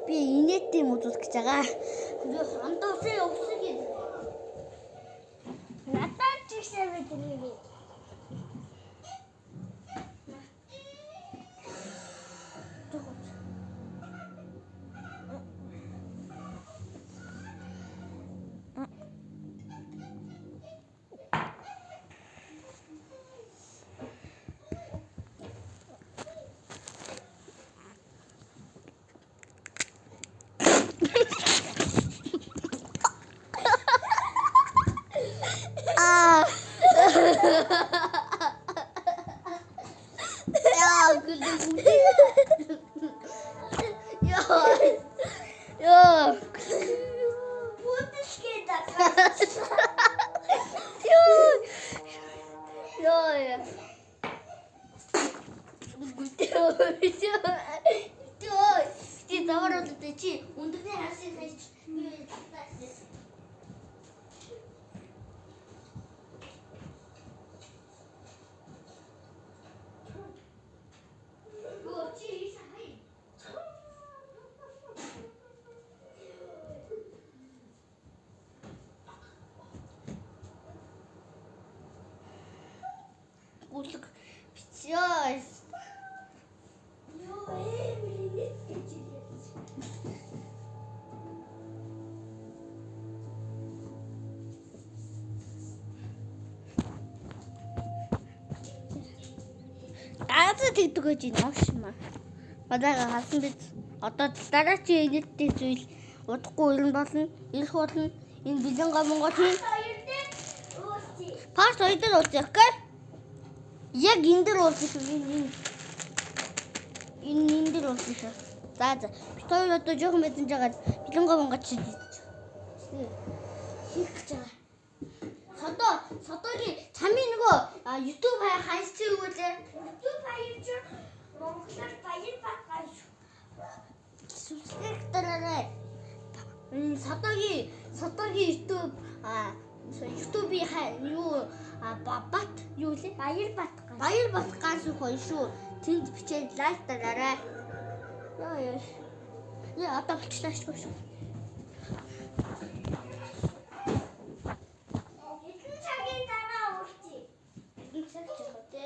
би инээдтэй юм үзүүлэх гэж байгаа. Би хандуусаа явуулсан гэж. Надад ч ихсэн мэдрээ. 야, 근데 우리 야, 어떻게 다 야. Ти заворот течи, ундрне хаси хаси. Улаг бичээ. Гаазаа тэгдэг гэж новшмаа. Бадаага хасан биз. Одоо дараачийн энэттэй зүйл удахгүй ирэн болно. Ирэх болно. Энэ бэлэн гамонго тийм. Пас ойдол уучих гээ. Яг энэ дээр уучих энэ. Энэ дээр уучих. За. Бид хоёр одоо жоохон мэдэн жагаад бэлэн гамонго чиж. Хийх гэж байгаа. Содогийн чамын нөгөө YouTube хайж өгөөлээ. YouTube хайж монголоор баяр батгаж. Subscribe дараарай. Содогийн YouTube юу бат юу лээ? Баяр батгаж. Баяр батгаж гоё шүү. Тэнд бичээд лайк дараарай. Яа одоо болчихлаа шүү. Эдгээр цагийн дараа уулзъя. Эдгээр цаг жахаа те.